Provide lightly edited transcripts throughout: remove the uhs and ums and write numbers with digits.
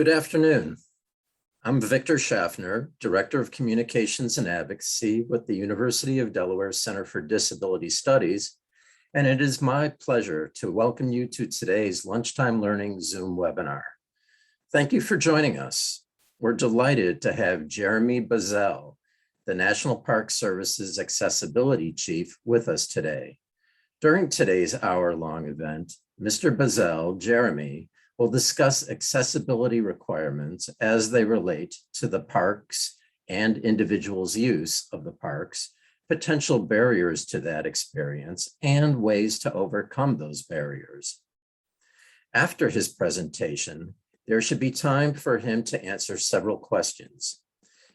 Good afternoon. I'm Victor Schaffner, Director of Communications and Advocacy with the University of Delaware Center for Disabilities Studies, and it is my pleasure to welcome you to today's Lunchtime Learning Zoom webinar. Thank you for joining us. We're delighted to have Jeremy Bezell, the National Park Service's Accessibility Chief, with us today. During today's hour-long event, Mr. Bezell, Jeremy, will discuss accessibility requirements as they relate to the parks and individuals' use of the parks, potential barriers to that experience, and ways to overcome those barriers. After his presentation, there should be time for him to answer several questions.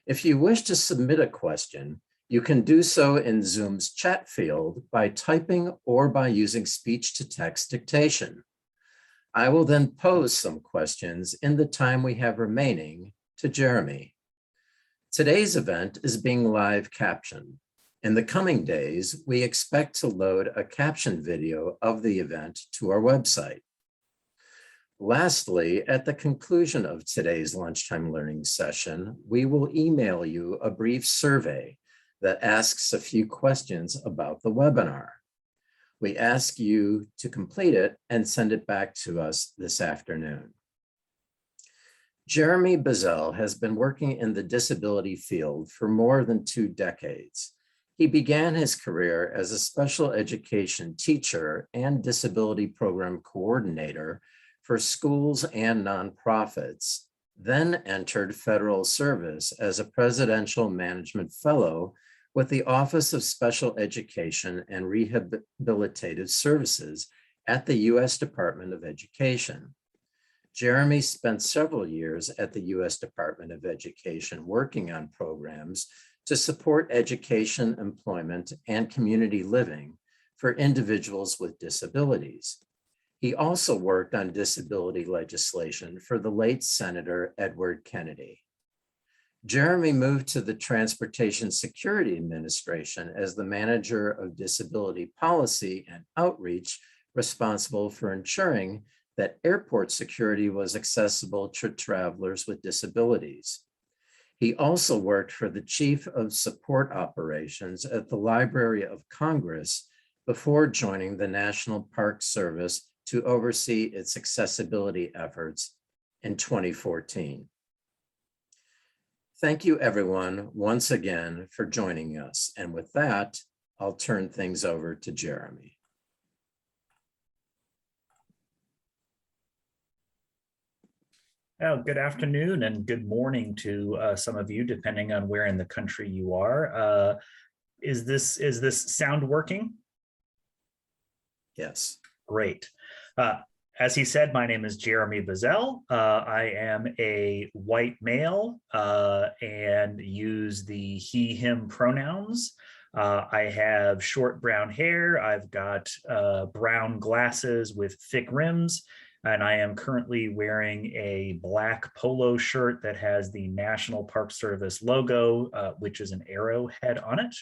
If you wish to submit a question, you can do so in Zoom's chat field by typing or by using speech-to-text dictation. I will then pose some questions in the time we have remaining to Jeremy. Today's event is being live captioned. In the coming days, we expect to load a caption video of the event to our website. Lastly, at the conclusion of today's lunchtime learning session, we will email you a brief survey that asks a few questions about the webinar. We ask you to complete it and send it back to us this afternoon. Jeremy Bezell has been working in the disability field for more than 2 decades. He began his career as a special education teacher and disability program coordinator for schools and nonprofits, then entered federal service as a presidential management fellow with the Office of Special Education and Rehabilitative Services at the U.S. Department of Education. Jeremy spent several years at the U.S. Department of Education working on programs to support education, employment, and community living for individuals with disabilities. He also worked on disability legislation for the late Senator Edward Kennedy. Jeremy moved to the Transportation Security Administration as the manager of disability policy and outreach, responsible for ensuring that airport security was accessible to travelers with disabilities. He also worked for the Chief of Support Operations at the Library of Congress before joining the National Park Service to oversee its accessibility efforts in 2014. Thank you, everyone, once again for joining us. And with that, I'll turn things over to Jeremy. Oh, good afternoon and good morning to some of you, depending on where in the country you are. Is this sound working? Yes. Great. As he said, my name is Jeremy Bezell. I am a white male and use the he, him pronouns. I have short brown hair. I've got brown glasses with thick rims, and I am currently wearing a black polo shirt that has the National Park Service logo, which is an arrowhead on it.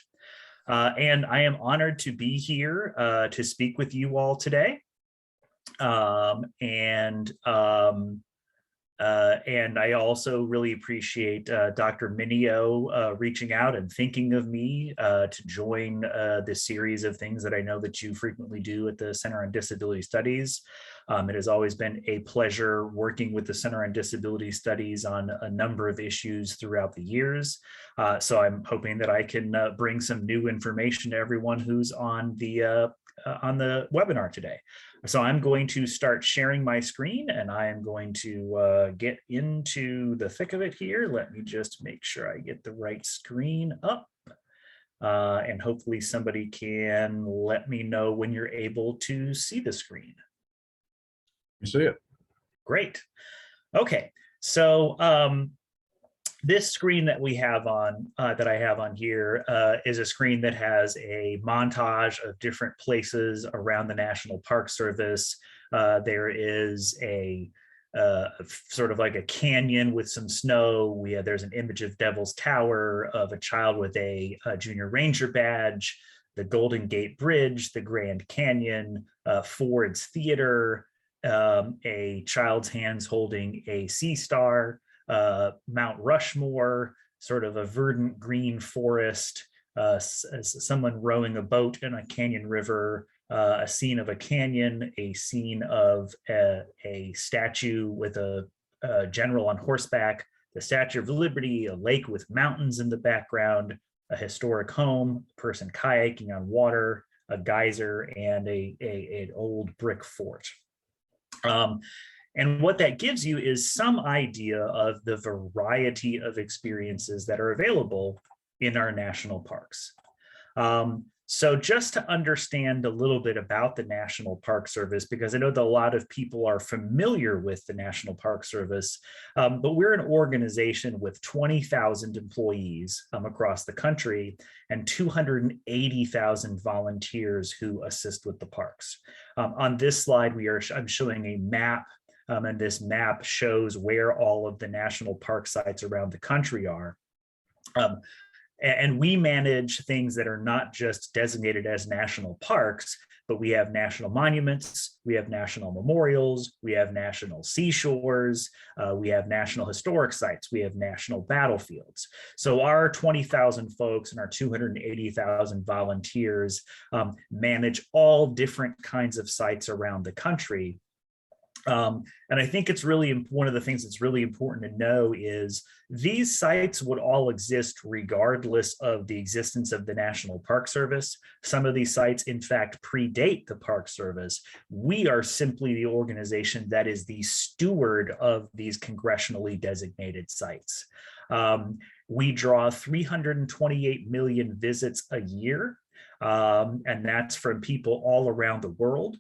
And I am honored to be here to speak with you all today. And I also really appreciate Dr. Minio reaching out and thinking of me to join this series of things that I know that you frequently do at the Center on Disability Studies. It has always been a pleasure working with the Center on Disability Studies on a number of issues throughout the years. So I'm hoping that I can bring some new information to everyone who's on the webinar today. So I'm going to start sharing my screen and I am going to get into the thick of it here. Let me just make sure I get the right screen up. And hopefully somebody can let me know when you're able to see the screen. You see it. Great. Okay, so this screen that we have on, that I have on here is a screen that has a montage of different places around the National Park Service. There is a sort of like a canyon with some snow. There's an image of Devil's Tower, of a child with a Junior Ranger badge, the Golden Gate Bridge, the Grand Canyon, Ford's Theater, a child's hands holding a sea star, Mount Rushmore, sort of a verdant green forest, someone rowing a boat in a canyon river, a scene of a canyon, a scene of a statue with a general on horseback, the Statue of Liberty, a lake with mountains in the background, a historic home, a person kayaking on water, a geyser, and an old brick fort. And what that gives you is some idea of the variety of experiences that are available in our national parks. So just to understand a little bit about the National Park Service, because I know that a lot of people are familiar with the National Park Service, but we're an organization with 20,000 employees across the country and 280,000 volunteers who assist with the parks. On this slide, I'm showing a map, and this map shows where all of the national park sites around the country are. And we manage things that are not just designated as national parks, but we have national monuments, we have national memorials, we have national seashores, we have national historic sites, we have national battlefields. So our 20,000 folks and our 280,000 volunteers manage all different kinds of sites around the country. And I think it's really one of the things that's really important to know is these sites would all exist regardless of the existence of the National Park Service. Some of these sites, in fact, predate the Park Service. We are simply the organization that is the steward of these congressionally designated sites. We draw 328 million visits a year, and that's from people all around the world.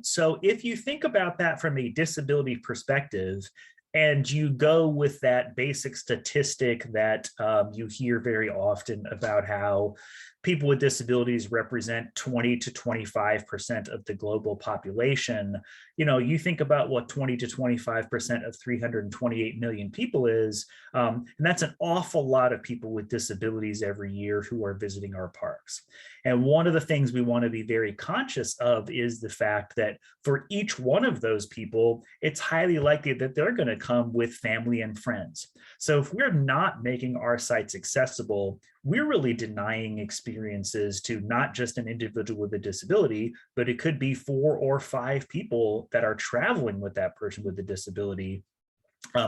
So if you think about that from a disability perspective, and you go with that basic statistic that you hear very often about how people with disabilities represent 20 to 25% of the global population, you think about what 20 to 25% of 328 million people is, and that's an awful lot of people with disabilities every year who are visiting our parks. And one of the things we want to be very conscious of is the fact that for each one of those people, it's highly likely that they're going to come with family and friends. So if we're not making our sites accessible, we're really denying experiences to not just an individual with a disability, but it could be 4 or 5 people that are traveling with that person with a disability,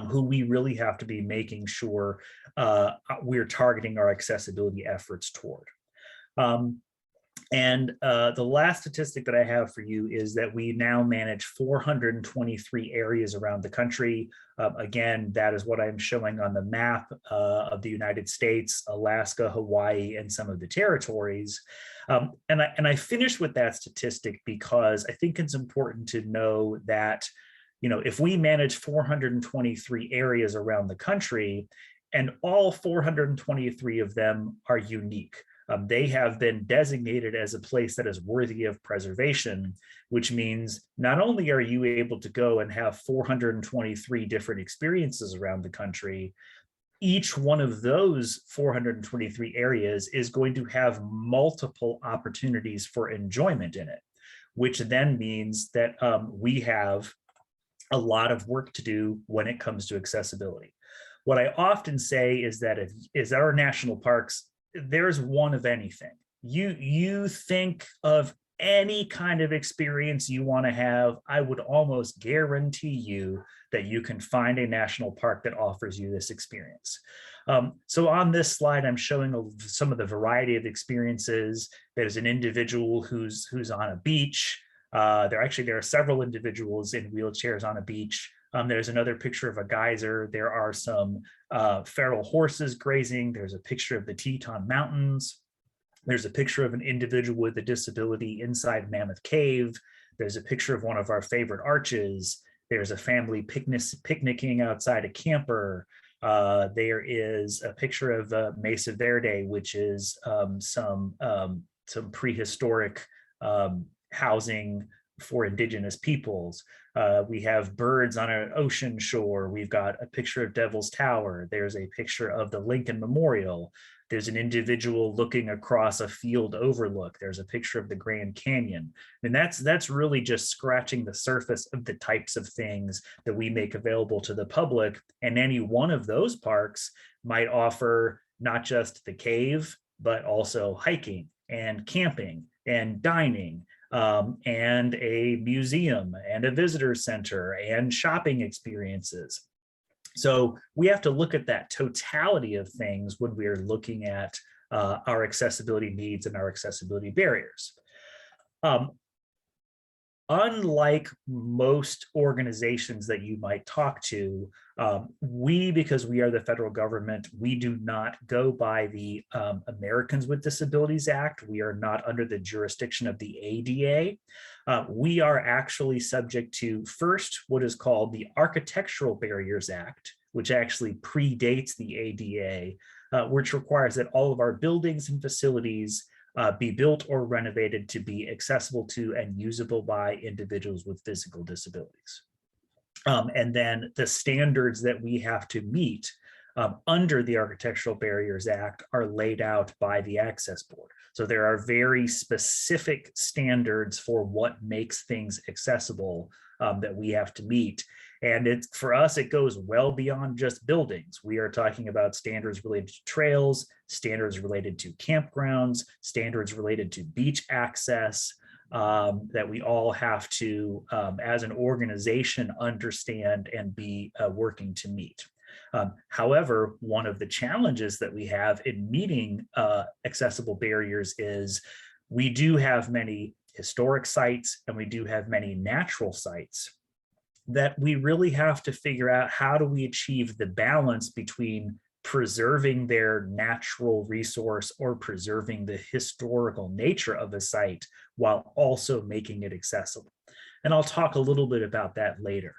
who we really have to be making sure we're targeting our accessibility efforts toward. And the last statistic that I have for you is that we now manage 423 areas around the country. Again, that is what I'm showing on the map of the United States, Alaska, Hawaii, and some of the territories. And I finish with that statistic because I think it's important to know that, if we manage 423 areas around the country, and all 423 of them are unique. They have been designated as a place that is worthy of preservation, which means not only are you able to go and have 423 different experiences around the country, each one of those 423 areas is going to have multiple opportunities for enjoyment in it, which then means that we have a lot of work to do when it comes to accessibility. What I often say is that our national parks, there's one of anything. You think of any kind of experience you want to have, I would almost guarantee you that you can find a national park that offers you this experience. So on this slide, I'm showing some of the variety of experiences. There's an individual who's on a beach. There are several individuals in wheelchairs on a beach. There's another picture of a geyser. There are some feral horses grazing. There's a picture of the Teton Mountains. There's a picture of an individual with a disability inside Mammoth Cave. There's a picture of one of our favorite arches. There's a family picnicking outside a camper. There is a picture of Mesa Verde, which is some prehistoric housing for indigenous peoples. We have birds on an ocean shore. We've got a picture of Devil's Tower. There's a picture of the Lincoln Memorial. There's an individual looking across a field overlook. There's a picture of the Grand Canyon. And that's really just scratching the surface of the types of things that we make available to the public. And any one of those parks might offer not just the cave, but also hiking and camping and dining, and a museum and a visitor center and shopping experiences. So we have to look at that totality of things when we are looking at our accessibility needs and our accessibility barriers. Unlike most organizations that you might talk to, because we are the federal government, we do not go by the Americans with Disabilities Act. We are not under the jurisdiction of the ADA. We are actually subject to first what is called the Architectural Barriers Act, which actually predates the ADA, which requires that all of our buildings and facilities be built or renovated to be accessible to and usable by individuals with physical disabilities. And then the standards that we have to meet under the Architectural Barriers Act are laid out by the Access Board. So there are very specific standards for what makes things accessible that we have to meet. And for us, it goes well beyond just buildings. We are talking about standards related to trails, standards related to campgrounds, standards related to beach access, that we all have to, as an organization, understand and be working to meet. However, one of the challenges that we have in meeting accessible barriers is we do have many historic sites and we do have many natural sites that we really have to figure out how do we achieve the balance between preserving their natural resource or preserving the historical nature of a site while also making it accessible. And I'll talk a little bit about that later.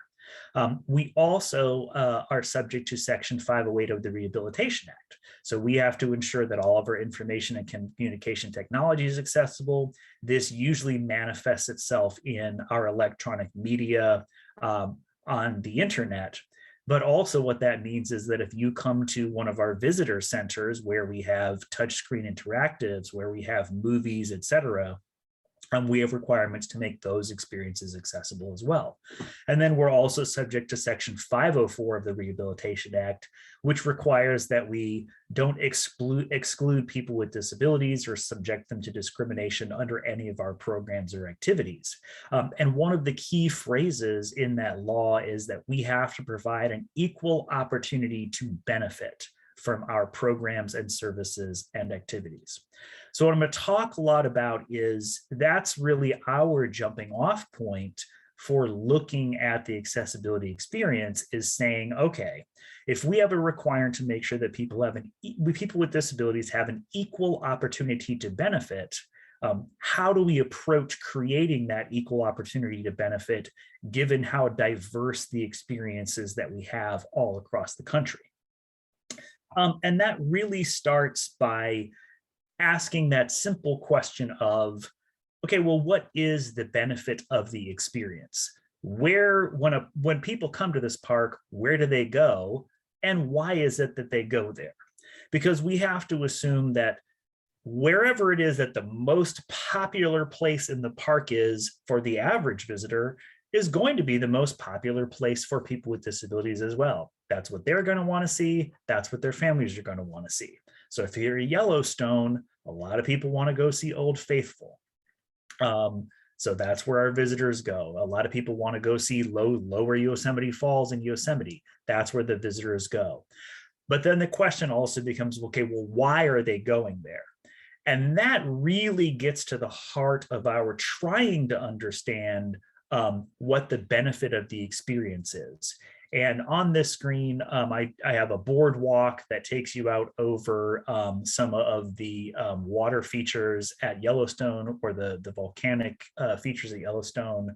We also are subject to Section 508 of the Rehabilitation Act. So we have to ensure that all of our information and communication technology is accessible. This usually manifests itself in our electronic media on the internet. But also what that means is that if you come to one of our visitor centers where we have touchscreen interactives, where we have movies, etc., we have requirements to make those experiences accessible as well. And then we're also subject to Section 504 of the Rehabilitation Act, which requires that we don't exclude people with disabilities or subject them to discrimination under any of our programs or activities. And one of the key phrases in that law is that we have to provide an equal opportunity to benefit from our programs and services and activities. So what I'm going to talk a lot about is that's really our jumping off point for looking at the accessibility experience, is saying, okay, if we have a requirement to make sure that people with disabilities have an equal opportunity to benefit, how do we approach creating that equal opportunity to benefit, given how diverse the experiences that we have all across the country? And that really starts by asking that simple question of, okay, well, what is the benefit of the experience? When people come to this park, where do they go? And why is it that they go there? Because we have to assume that wherever it is that the most popular place in the park is for the average visitor is going to be the most popular place for people with disabilities as well. That's what they're going to want to see. That's what their families are going to want to see. So if you're at Yellowstone, a lot of people want to go see Old Faithful. So that's where our visitors go. A lot of people want to go see Lower Yosemite Falls in Yosemite. That's where the visitors go. But then the question also becomes, okay, well, why are they going there? And that really gets to the heart of our trying to understand what the benefit of the experience is. And on this screen, I have a boardwalk that takes you out over some of the water features at Yellowstone, or the volcanic features at Yellowstone.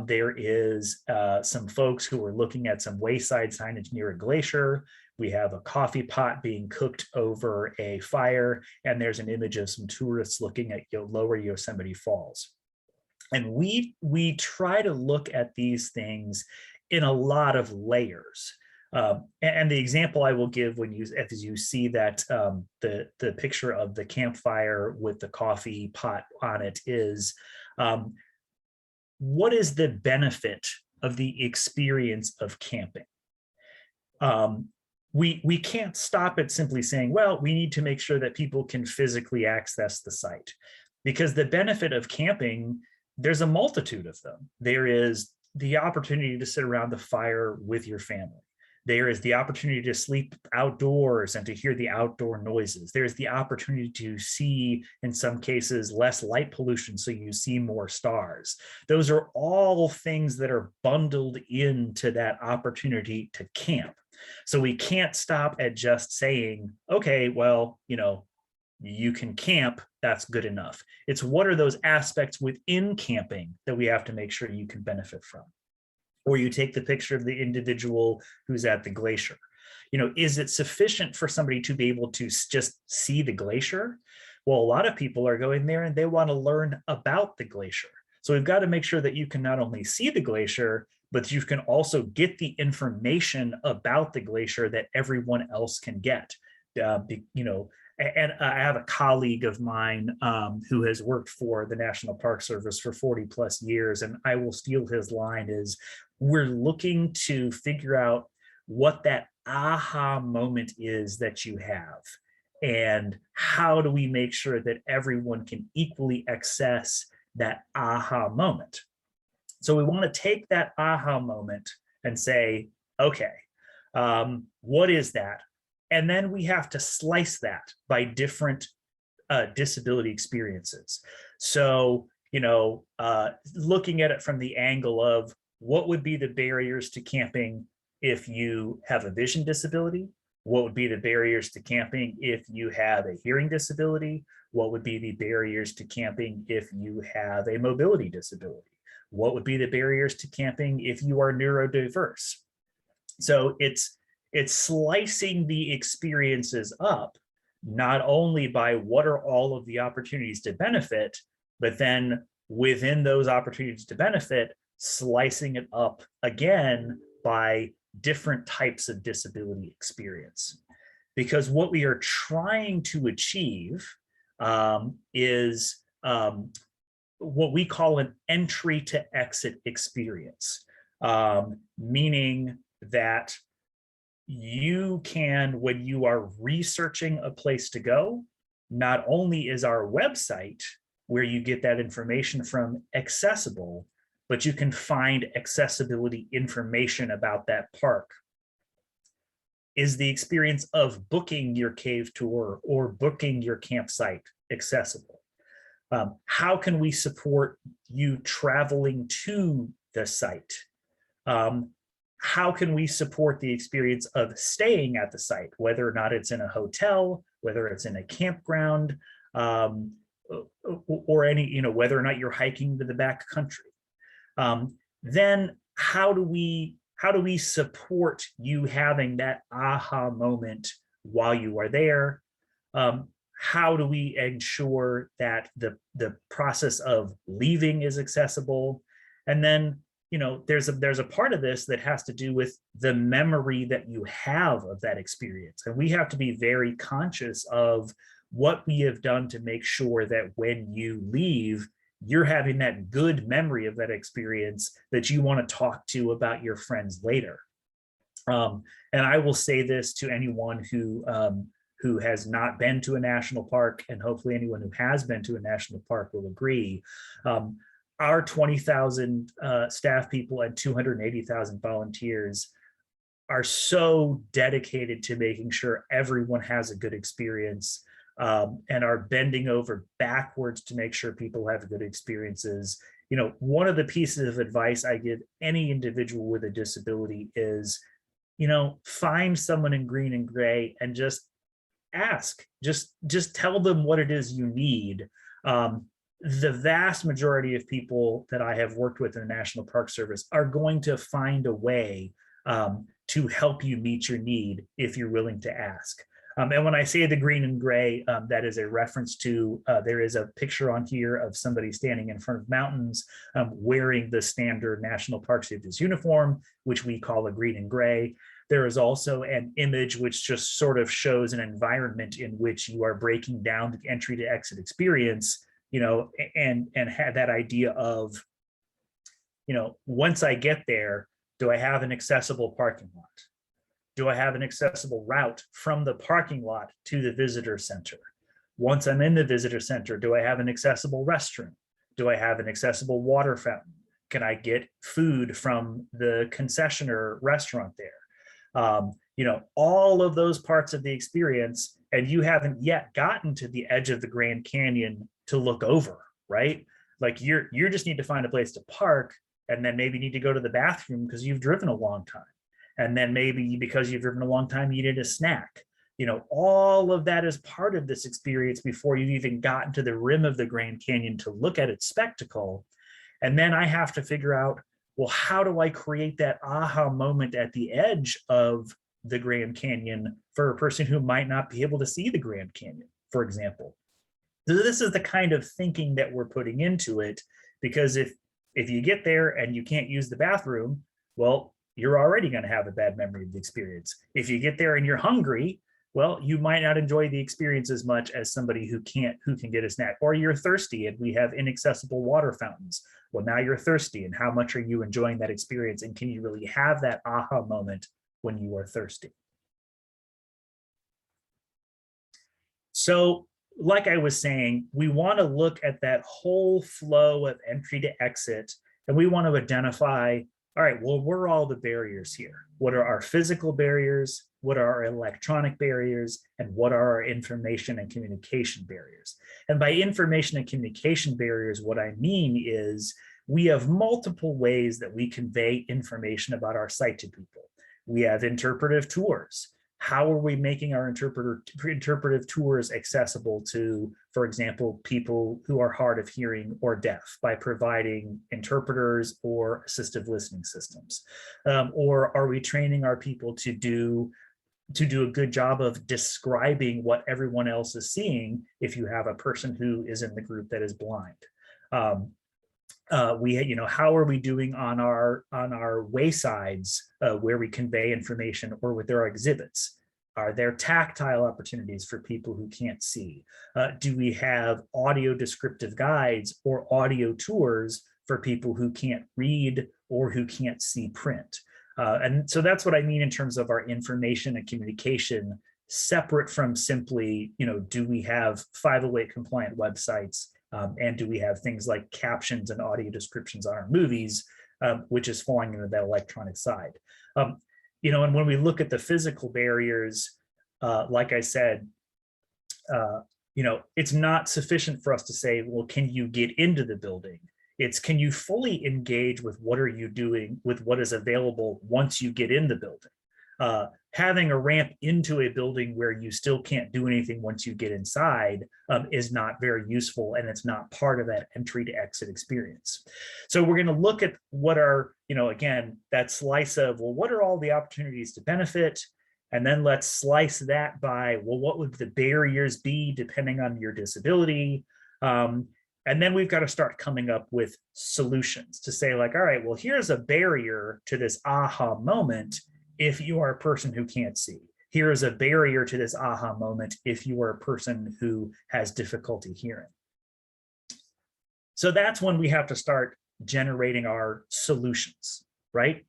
There is some folks who are looking at some wayside signage near a glacier. We have a coffee pot being cooked over a fire, and there's an image of some tourists looking at Lower Yosemite Falls. And we try to look at these things in a lot of layers. And the example I will give when as you see that the picture of the campfire with the coffee pot on it is, what is the benefit of the experience of camping? We can't stop at simply saying, well, we need to make sure that people can physically access the site, because the benefit of camping, there's a multitude of them. There is the opportunity to sit around the fire with your family. There is the opportunity to sleep outdoors and to hear the outdoor noises. There's the opportunity to see, in some cases, less light pollution, so you see more stars. Those are all things that are bundled into that opportunity to camp. So we can't stop at just saying, okay, well, you can camp, that's good enough. It's what are those aspects within camping that we have to make sure you can benefit from. Or you take the picture of the individual who's at the glacier. Is it sufficient for somebody to be able to just see the glacier? Well, a lot of people are going there and they want to learn about the glacier. So we've got to make sure that you can not only see the glacier, but you can also get the information about the glacier that everyone else can get. And I have a colleague of mine who has worked for the National Park Service for 40 plus years, and I will steal his line, is we're looking to figure out what that aha moment is that you have, and how do we make sure that everyone can equally access that aha moment. So we want to take that aha moment and say, okay, what is that? And then we have to slice that by different disability experiences. So, looking at it from the angle of what would be the barriers to camping if you have a vision disability? What would be the barriers to camping if you have a hearing disability? What would be the barriers to camping if you have a mobility disability? What would be the barriers to camping if you are neurodiverse? So it's slicing the experiences up, not only by what are all of the opportunities to benefit, but then within those opportunities to benefit, slicing it up again by different types of disability experience. Because what we are trying to achieve is what we call an entry to exit experience, meaning that you can, when you are researching a place to go, not only is our website where you get that information from accessible, but you can find accessibility information about that park. Is the experience of booking your cave tour or booking your campsite accessible? How can we support you traveling to the site? How can we support the experience of staying at the site, whether or not it's in a hotel, whether it's in a campground, or any, whether or not you're hiking to the back country? Then how do we support you having that aha moment while you are there? How do we ensure that the process of leaving is accessible? And then, there's a part of this that has to do with the memory that you have of that experience. And we have to be very conscious of what we have done to make sure that when you leave, you're having that good memory of that experience that you want to talk to about your friends later. And I will say this to anyone who has not been to a national park, and hopefully anyone who has been to a national park will agree. Our 20,000 staff people and 280,000 volunteers are so dedicated to making sure everyone has a good experience, and are bending over backwards to make sure people have good experiences. One of the pieces of advice I give any individual with a disability is, find someone in green and gray and just ask, just tell them what it is you need. The vast majority of people that I have worked with in the National Park Service are going to find a way to help you meet your need if you're willing to ask. And when I say the green and gray, that is a reference to, there is a picture on here of somebody standing in front of mountains wearing the standard National Park Service uniform, which we call a green and gray. There is also an image which just sort of shows an environment in which you are breaking down the entry to exit experience, and had that idea of, once I get there, do I have an accessible parking lot? Do I have an accessible route from the parking lot to the visitor center? Once I'm in the visitor center, do I have an accessible restroom? Do I have an accessible water fountain? Can I get food from the concessionaire restaurant there? All of those parts of the experience, and you haven't yet gotten to the edge of the Grand Canyon to look over, right? Like you just need to find a place to park, and then maybe need to go to the bathroom because you've driven a long time. And then maybe because you've driven a long time, you need a snack. All of that is part of this experience before you've even gotten to the rim of the Grand Canyon to look at its spectacle. And then I have to figure out, well, how do I create that aha moment at the edge of the Grand Canyon for a person who might not be able to see the Grand Canyon, for example? So this is the kind of thinking that we're putting into it, because if you get there and you can't use the bathroom, well, you're already going to have a bad memory of the experience. If you get there and you're hungry, well, you might not enjoy the experience as much as somebody who can get a snack. Or you're thirsty and we have inaccessible water fountains. Well, now you're thirsty, and how much are you enjoying that experience? And can you really have that aha moment when you are thirsty? So, like I was saying, we want to look at that whole flow of entry to exit, and we want to identify, all right, well, what are all the barriers here? What are our physical barriers? What are our electronic barriers? And what are our information and communication barriers? And by information and communication barriers, what I mean is we have multiple ways that we convey information about our site to people. We have interpretive tours. How are we making our interpretive tours accessible to, for example, people who are hard of hearing or deaf, by providing interpreters or assistive listening systems? Or are we training our people to do a good job of describing what everyone else is seeing if you have a person who is in the group that is blind? How are we doing on our waysides where we convey information, or with our exhibits? Are there tactile opportunities for people who can't see? Do we have audio descriptive guides or audio tours for people who can't read or who can't see print? And so that's what I mean in terms of our information and communication, separate from simply, do we have 508 compliant websites? And do we have things like captions and audio descriptions on our movies, which is falling into that electronic side? And when we look at the physical barriers, like I said, it's not sufficient for us to say, well, can you get into the building? It's, can you fully engage with what are you doing with what is available once you get in the building? Having a ramp into a building where you still can't do anything once you get inside is not very useful, and it's not part of that entry to exit experience. So we're going to look at what are, again, that slice of, well, what are all the opportunities to benefit? And then let's slice that by, well, what would the barriers be depending on your disability? And then we've got to start coming up with solutions to say, like, all right, well, here's a barrier to this aha moment if you are a person who can't see. Here is a barrier to this aha moment if you are a person who has difficulty hearing. So that's when we have to start generating our solutions, right?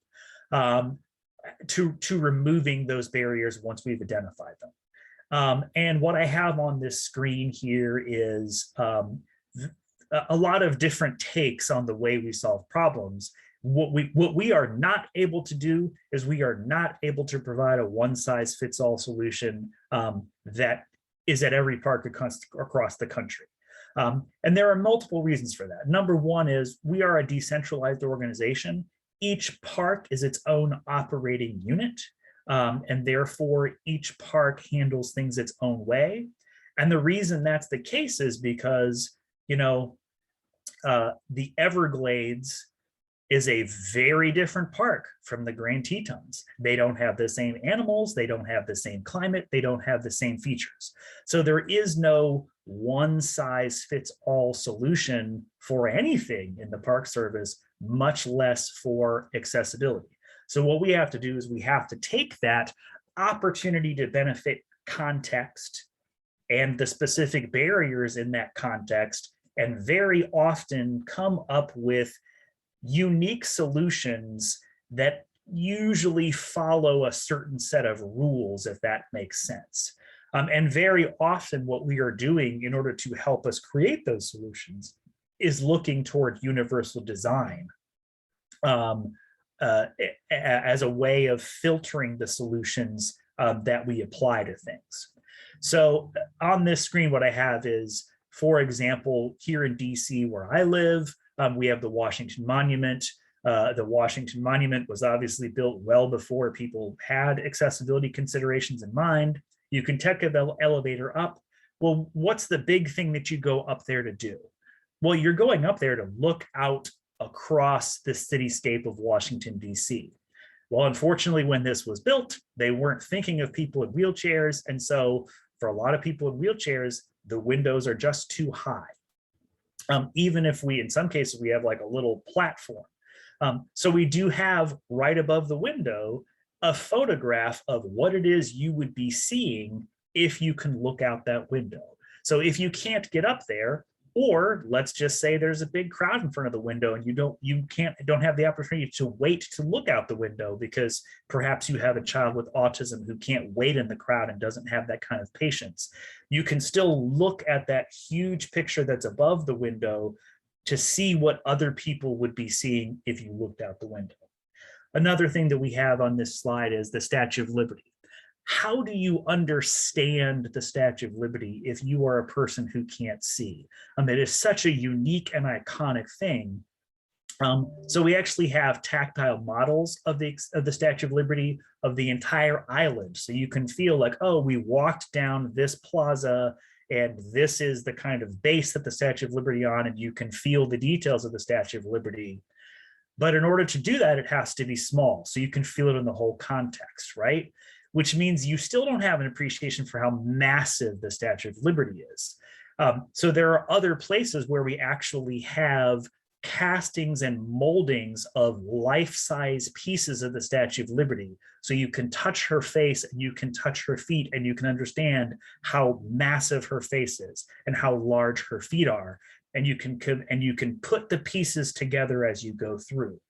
To removing those barriers once we've identified them. And what I have on this screen here is a lot of different takes on the way we solve problems. What we are not able to do is we are not able to provide a one-size-fits-all solution that is at every park across the country. And there are multiple reasons for that. Number one is we are a decentralized organization. Each park is its own operating unit, and therefore each park handles things its own way. And the reason that's the case is because, the Everglades is a very different park from the Grand Tetons. They don't have the same animals, they don't have the same climate, they don't have the same features. So there is no one-size-fits-all solution for anything in the Park Service, much less for accessibility. So what we have to do is we have to take that opportunity to benefit context and the specific barriers in that context, and very often come up with unique solutions that usually follow a certain set of rules, if that makes sense. And very often what we are doing in order to help us create those solutions is looking toward universal design as a way of filtering the solutions that we apply to things. So on this screen, what I have is, for example, here in DC where I live, we have the Washington Monument. The Washington Monument was obviously built well before people had accessibility considerations in mind. You can take an elevator up. Well, what's the big thing that you go up there to do? Well, you're going up there to look out across the cityscape of Washington, DC. Well, unfortunately, when this was built, they weren't thinking of people in wheelchairs. And so for a lot of people in wheelchairs, the windows are just too high. Even if we, in some cases, we have like a little platform. So we do have right above the window a photograph of what it is you would be seeing if you can look out that window. So if you can't get up there, or let's just say there's a big crowd in front of the window and you don't have the opportunity to wait to look out the window because perhaps you have a child with autism who can't wait in the crowd and doesn't have that kind of patience. You can still look at that huge picture that's above the window to see what other people would be seeing if you looked out the window. Another thing that we have on this slide is the Statue of Liberty. How do you understand the Statue of Liberty if you are a person who can't see? It is such a unique and iconic thing. So we actually have tactile models of the Statue of Liberty of the entire island. So you can feel like, oh, we walked down this plaza and this is the kind of base that the Statue of Liberty on, and you can feel the details of the Statue of Liberty. But in order to do that, it has to be small. So you can feel it in the whole context, right? Which means you still don't have an appreciation for how massive the Statue of Liberty is. So there are other places where we actually have castings and moldings of life-size pieces of the Statue of Liberty. So you can touch her face and you can touch her feet and you can understand how massive her face is and how large her feet are. And you can put the pieces together as you go through.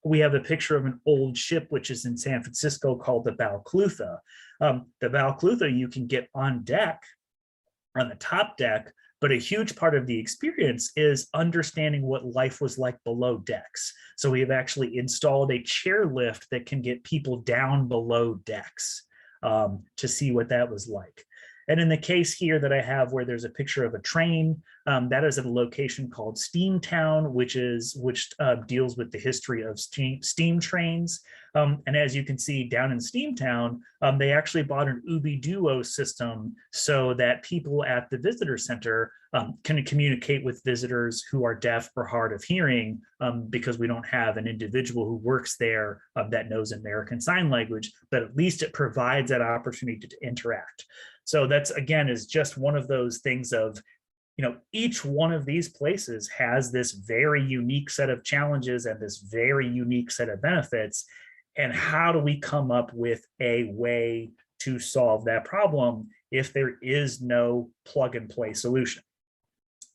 We have a picture of an old ship, which is in San Francisco, called the Balclutha. The Balclutha you can get on deck, on the top deck, but a huge part of the experience is understanding what life was like below decks. So we have actually installed a chairlift that can get people down below decks to see what that was like. And in the case here that I have where there's a picture of a train, that is at a location called Steamtown, which deals with the history of steam trains. And as you can see down in Steamtown, they actually bought an Ubi-Duo system so that people at the visitor center can communicate with visitors who are deaf or hard of hearing, because we don't have an individual who works there that knows American Sign Language, but at least it provides that opportunity to interact. So that's, again, is just one of those things of, each one of these places has this very unique set of challenges and this very unique set of benefits. And how do we come up with a way to solve that problem if there is no plug and play solution?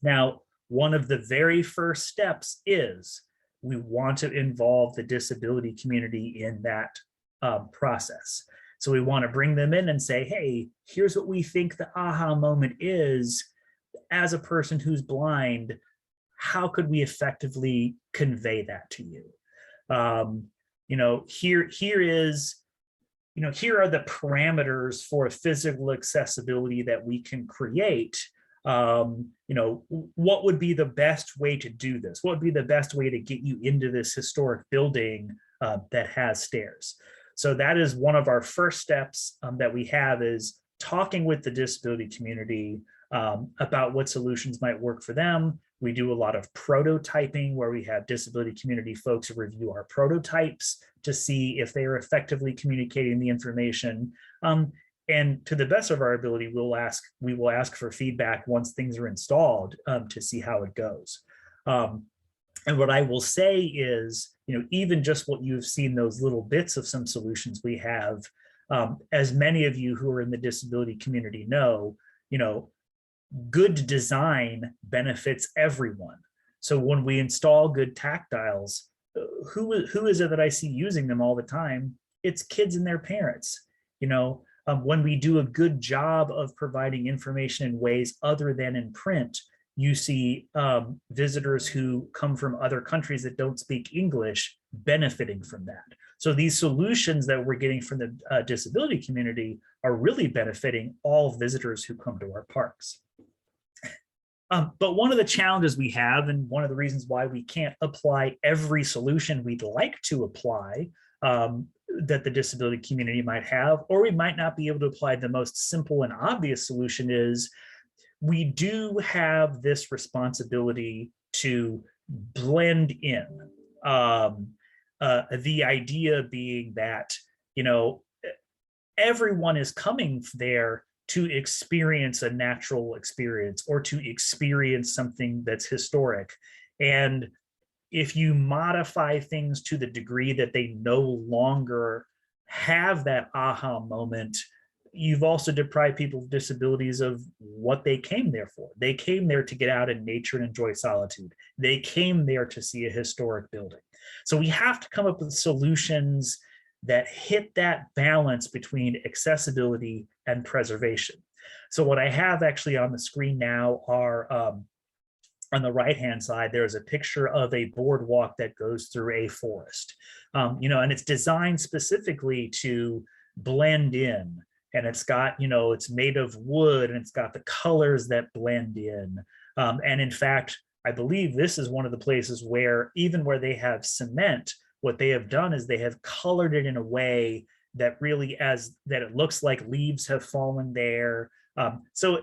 Now, one of the very first steps is we want to involve the disability community in that process. So we want to bring them in and say, hey, here's what we think the aha moment is. As a person who's blind, how could we effectively convey that to you? Here are the parameters for physical accessibility that we can create. What would be the best way to do this? What would be the best way to get you into this historic building that has stairs? So that is one of our first steps that we have, is talking with the disability community about what solutions might work for them. We do a lot of prototyping where we have disability community folks review our prototypes to see if they are effectively communicating the information. And to the best of our ability, we will ask for feedback once things are installed to see how it goes. And what I will say is, even just what you've seen, those little bits of some solutions we have, as many of you who are in the disability community know, good design benefits everyone. So when we install good tactiles, who is it that I see using them all the time? It's kids and their parents. When we do a good job of providing information in ways other than in print, you see visitors who come from other countries that don't speak English benefiting from that. So these solutions that we're getting from the disability community are really benefiting all visitors who come to our parks. But one of the challenges we have, and one of the reasons why we can't apply every solution we'd like to apply that the disability community might have, or we might not be able to apply the most simple and obvious solution, is we do have this responsibility to blend in. The idea being that, everyone is coming there to experience a natural experience or to experience something that's historic. And if you modify things to the degree that they no longer have that aha moment, you've also deprived people with disabilities of what they came there for. They came there to get out in nature and enjoy solitude. They came there to see a historic building. So we have to come up with solutions that hit that balance between accessibility and preservation. So what I have actually on the screen now are, on the right-hand side, there's a picture of a boardwalk that goes through a forest, and it's designed specifically to blend in. And it's got, it's made of wood, and it's got the colors that blend in. And in fact, I believe this is one of the places where, even where they have cement, what they have done is they have colored it in a way that really, that it looks like leaves have fallen there. So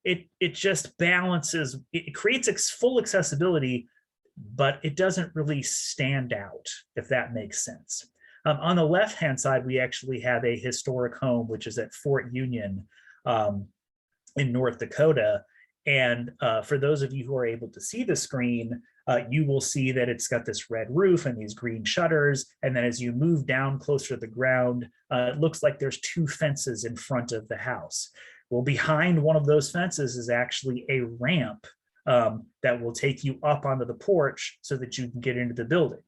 it just balances, it creates full accessibility, but it doesn't really stand out, if that makes sense. On the left-hand side, we actually have a historic home, which is at Fort Union in North Dakota. And for those of you who are able to see the screen, you will see that it's got this red roof and these green shutters. And then as you move down closer to the ground, it looks like there's two fences in front of the house. Well, behind one of those fences is actually a ramp that will take you up onto the porch so that you can get into the building.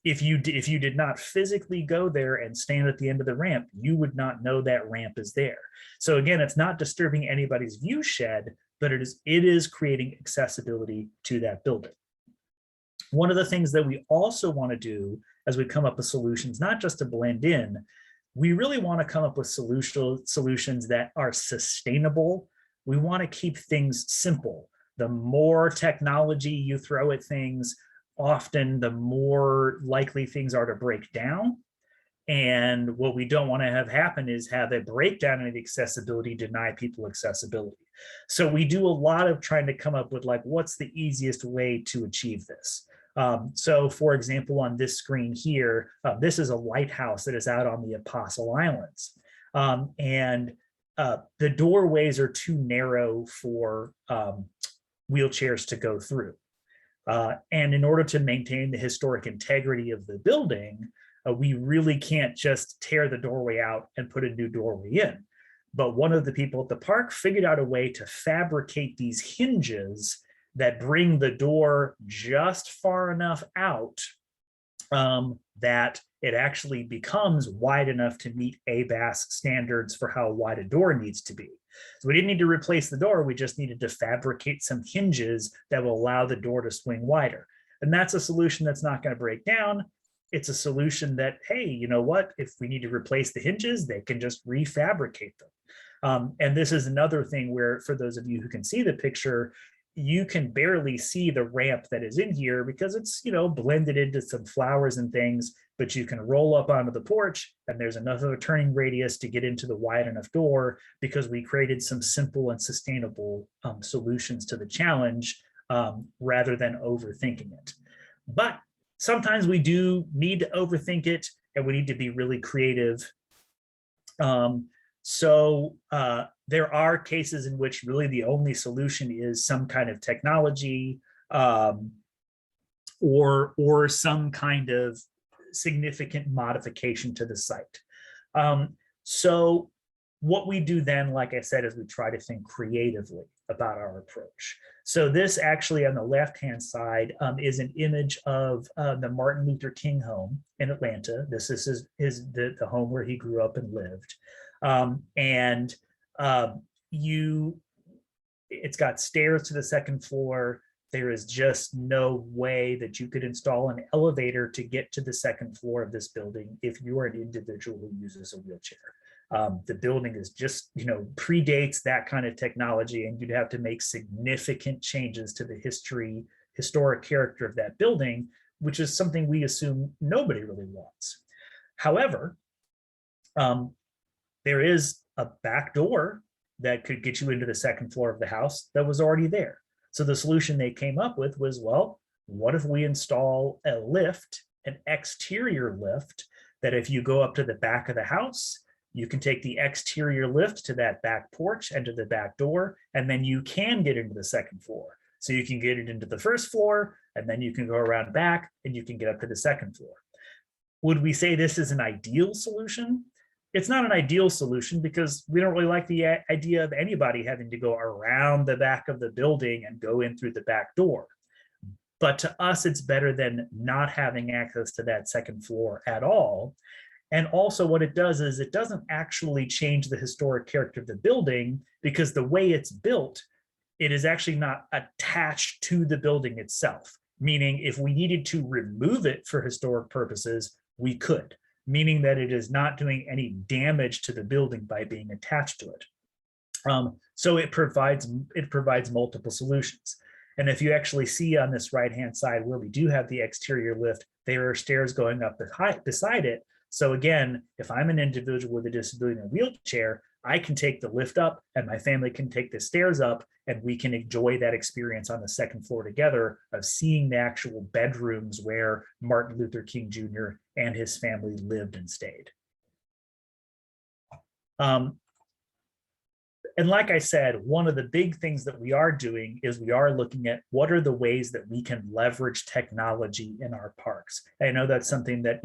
If you did not physically go there and stand at the end of the ramp, you would not know that ramp is there. So again, it's not disturbing anybody's view shed, but it is creating accessibility to that building. One of the things that we also want to do as we come up with solutions, not just to blend in, we really want to come up with solutions that are sustainable. We want to keep things simple. The more technology you throw at things, often the more likely things are to break down. And what we don't want to have happen is have a breakdown in accessibility deny people accessibility. So we do a lot of trying to come up with, like, what's the easiest way to achieve this? So for example, on this screen here, this is a lighthouse that is out on the Apostle Islands. And the doorways are too narrow for wheelchairs to go through. And in order to maintain the historic integrity of the building, we really can't just tear the doorway out and put a new doorway in. But one of the people at the park figured out a way to fabricate these hinges that bring the door just far enough out that it actually becomes wide enough to meet ABAS standards for how wide a door needs to be. So we didn't need to replace the door, we just needed to fabricate some hinges that will allow the door to swing wider. And that's a solution that's not going to break down. It's a solution that, hey, you know what, if we need to replace the hinges, they can just refabricate them. And this is another thing where, for those of you who can see the picture, you can barely see the ramp that is in here because it's, blended into some flowers and things, but you can roll up onto the porch and there's enough of a turning radius to get into the wide enough door, because we created some simple and sustainable solutions to the challenge rather than overthinking it. But sometimes we do need to overthink it and we need to be really creative. So there are cases in which really the only solution is some kind of technology. or some kind of significant modification to the site. So what we do then, like I said, is we try to think creatively about our approach. So this actually on the left-hand side is an image of the Martin Luther King home in Atlanta. This is the home where he grew up and lived. It's got stairs to the second floor. There is just no way that you could install an elevator to get to the second floor of this building if you are an individual who uses a wheelchair. The building is just, predates that kind of technology, and you'd have to make significant changes to the historic character of that building, which is something we assume nobody really wants. However, there is a back door that could get you into the second floor of the house that was already there. So the solution they came up with was, well, what if we install a lift, an exterior lift, that if you go up to the back of the house, you can take the exterior lift to that back porch and to the back door, and then you can get into the second floor. So you can get it into the first floor, and then you can go around back and you can get up to the second floor. Would we say this is an ideal solution? It's not an ideal solution because we don't really like the idea of anybody having to go around the back of the building and go in through the back door. But to us, it's better than not having access to that second floor at all. And also what it does is it doesn't actually change the historic character of the building, because the way it's built, it is actually not attached to the building itself. Meaning if we needed to remove it for historic purposes, we could. Meaning that it is not doing any damage to the building by being attached to it. So it provides multiple solutions. And if you actually see on this right-hand side where we do have the exterior lift, there are stairs going up beside it. So again, if I'm an individual with a disability in a wheelchair, I can take the lift up and my family can take the stairs up, and we can enjoy that experience on the second floor together of seeing the actual bedrooms where Martin Luther King Jr. and his family lived and stayed. And like I said, one of the big things that we are doing is we are looking at what are the ways that we can leverage technology in our parks. And I know that's something that,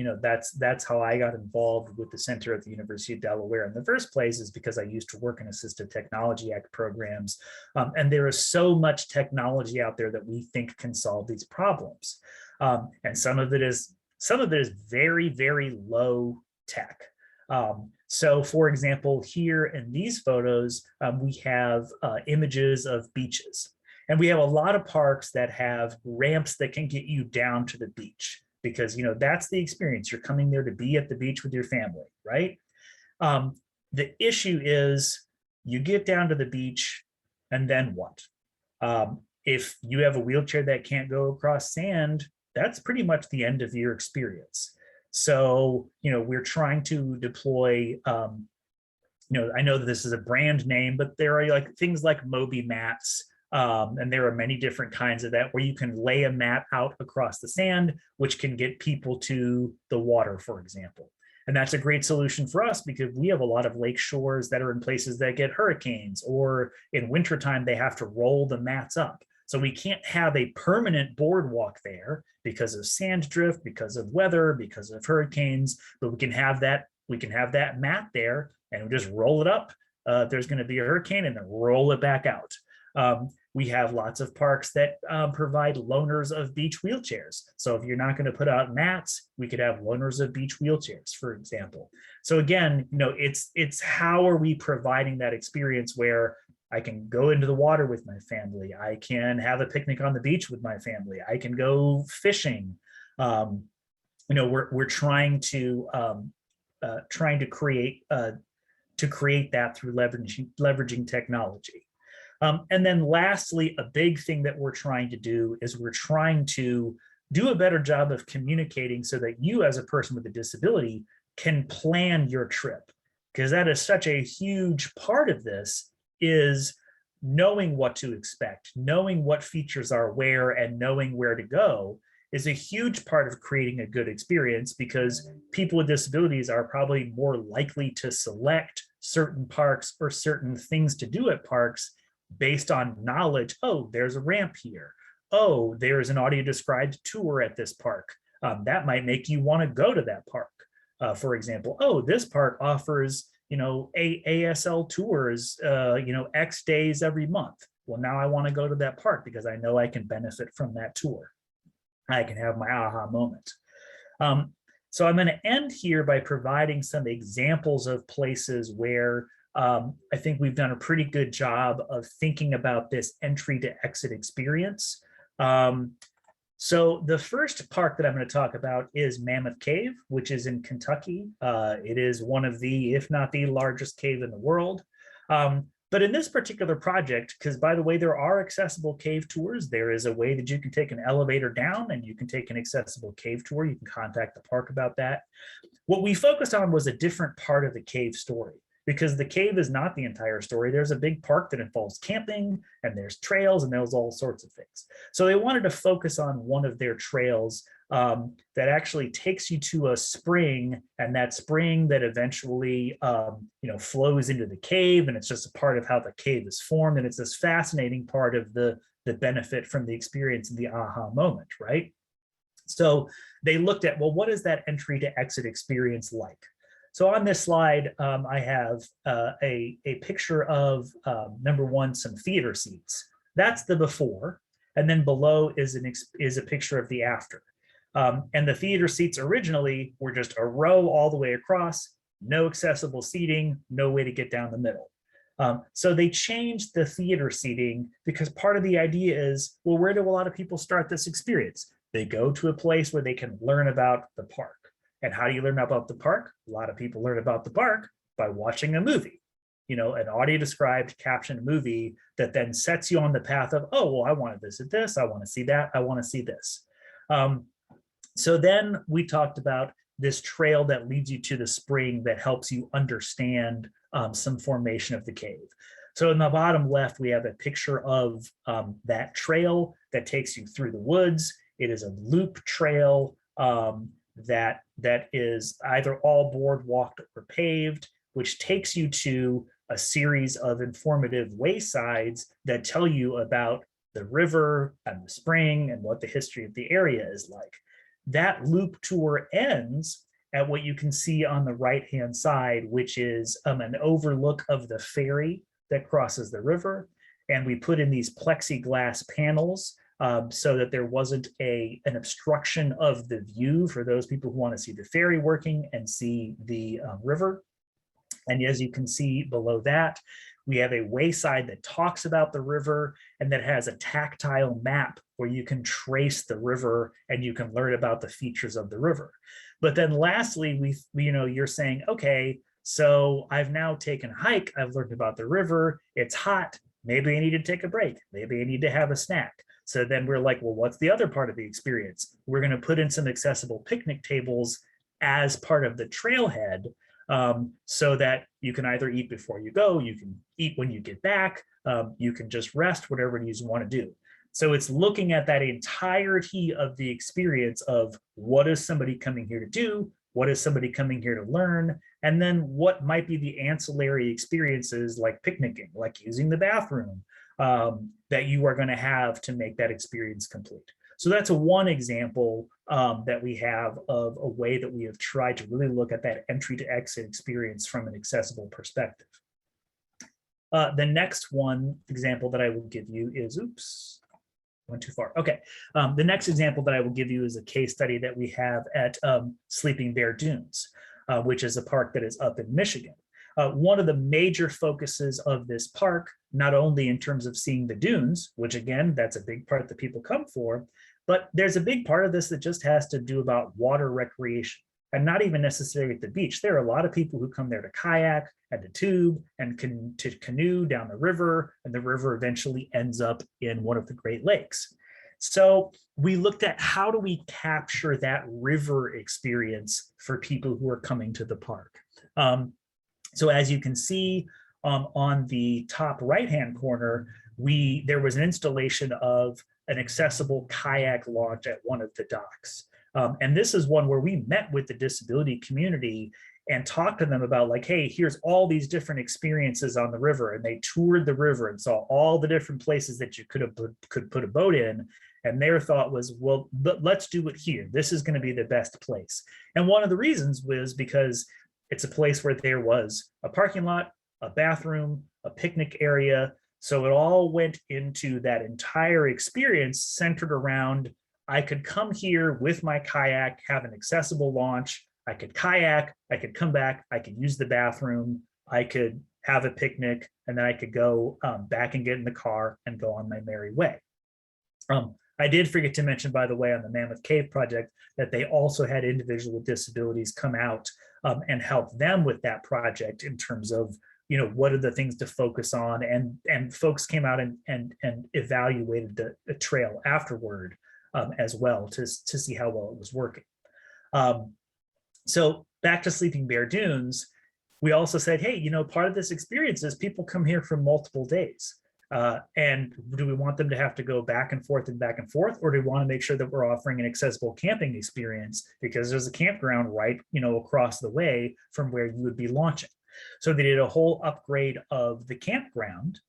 that's how I got involved with the center at the University of Delaware in the first place, is because I used to work in Assistive Technology Act programs. And there is so much technology out there that we think can solve these problems. And some of it is very, very low tech. So for example, here in these photos, we have images of beaches. And we have a lot of parks that have ramps that can get you down to the beach, because that's the experience. You're coming there to be at the beach with your family, right? The issue is you get down to the beach and then what? If you have a wheelchair that can't go across sand, that's pretty much the end of your experience. So, we're trying to deploy, I know that this is a brand name, but there are things like Moby Mats, and there are many different kinds of that where you can lay a mat out across the sand, which can get people to the water, for example. And that's a great solution for us because we have a lot of lake shores that are in places that get hurricanes, or in wintertime, they have to roll the mats up. So we can't have a permanent boardwalk there because of sand drift, because of weather, because of hurricanes, but we can have that mat there and we just roll it up. There's going to be a hurricane and then roll it back out. We have lots of parks that provide loaners of beach wheelchairs. So if you're not going to put out mats, we could have loaners of beach wheelchairs, for example. So again, it's how are we providing that experience where I can go into the water with my family. I can have a picnic on the beach with my family. I can go fishing. We're trying to create that through leveraging technology. And then lastly, a big thing that we're trying to do is we're trying to do a better job of communicating so that you as a person with a disability can plan your trip, because that is such a huge part of this, is knowing what to expect, knowing what features are where, and knowing where to go is a huge part of creating a good experience, because people with disabilities are probably more likely to select certain parks or certain things to do at parks based on knowledge. Oh, there's a ramp here. oh, there's an audio described tour at this park. That might make you want to go to that park. For example, oh, this park offers, ASL tours, X days every month. Well, now I want to go to that park because I know I can benefit from that tour. I can have my aha moment. So I'm going to end here by providing some examples of places where I think we've done a pretty good job of thinking about this entry to exit experience. So the first park that I'm going to talk about is Mammoth Cave, which is in Kentucky. It is one of the, if not the largest cave in the world. But in this particular project, because by the way, there are accessible cave tours. There is a way that you can take an elevator down and you can take an accessible cave tour. You can contact the park about that. What we focused on was a different part of the cave story, because the cave is not the entire story. There's a big park that involves camping and there's trails and there's all sorts of things. So they wanted to focus on one of their trails that actually takes you to a spring, and that spring that eventually flows into the cave, and it's just a part of how the cave is formed. And it's this fascinating part of the benefit from the experience of the aha moment, right? So they looked at, well, what is that entry to exit experience like? So on this slide, I have a picture of, number one, some theater seats. That's the before. And then below is a picture of the after. And the theater seats originally were just a row all the way across, no accessible seating, no way to get down the middle. So they changed the theater seating because part of the idea is, well, where do a lot of people start this experience? They go to a place where they can learn about the park. And how do you learn about the park? A lot of people learn about the park by watching a movie, an audio described captioned movie that then sets you on the path of, oh, well, I want to visit this. I want to see that. I want to see this. So then we talked about this trail that leads you to the spring that helps you understand some formation of the cave. So in the bottom left, we have a picture of that trail that takes you through the woods. It is a loop trail that is either all boardwalked or paved, which takes you to a series of informative waysides that tell you about the river and the spring and what the history of the area is like. That loop tour ends at what you can see on the right-hand side, which is an overlook of the ferry that crosses the river. And we put in these plexiglass panels so that there wasn't an obstruction of the view for those people who want to see the ferry working and see the river. And as you can see below that, we have a wayside that talks about the river and that has a tactile map where you can trace the river and you can learn about the features of the river. But then lastly, you're saying, okay, so I've now taken a hike, I've learned about the river, it's hot, maybe I need to take a break, maybe I need to have a snack. So then we're like, well, what's the other part of the experience? We're going to put in some accessible picnic tables as part of the trailhead, so that you can either eat before you go, you can eat when you get back, you can just rest, whatever it is you want to do. So it's looking at that entirety of the experience of what is somebody coming here to do, what is somebody coming here to learn, and then what might be the ancillary experiences like picnicking, like using the bathroom, that you are going to have to make that experience complete. So that's one example that we have of a way that we have tried to really look at that entry to exit experience from an accessible perspective. The next example that I will give you is, oops, went too far. Okay, the next example that I will give you is a case study that we have at Sleeping Bear Dunes, which is a park that is up in Michigan. One of the major focuses of this park, not only in terms of seeing the dunes, which again, that's a big part that people come for, but there's a big part of this that just has to do about water recreation, and not even necessarily at the beach. There are a lot of people who come there to kayak and to tube and to canoe down the river, and the river eventually ends up in one of the Great Lakes. So we looked at how do we capture that river experience for people who are coming to the park. So as you can see on the top right-hand corner, there was an installation of an accessible kayak launch at one of the docks. And this is one where we met with the disability community and talked to them about like, hey, here's all these different experiences on the river. And they toured the river and saw all the different places that you could put a boat in. And their thought was, well, let's do it here. This is going to be the best place. And one of the reasons was because it's a place where there was a parking lot, a bathroom, a picnic area. So it all went into that entire experience centered around, I could come here with my kayak, have an accessible launch. I could kayak, I could come back, I could use the bathroom, I could have a picnic, and then I could go back and get in the car and go on my merry way. I did forget to mention, by the way, on the Mammoth Cave project, that they also had individuals with disabilities come out and help them with that project in terms of, what are the things to focus on, and folks came out and evaluated the trail afterward as well to see how well it was working. So back to Sleeping Bear Dunes, we also said, hey, part of this experience is people come here for multiple days. And do we want them to have to go back and forth, or do we want to make sure that we're offering an accessible camping experience, because there's a campground right, across the way from where you would be launching. So they did a whole upgrade of the campground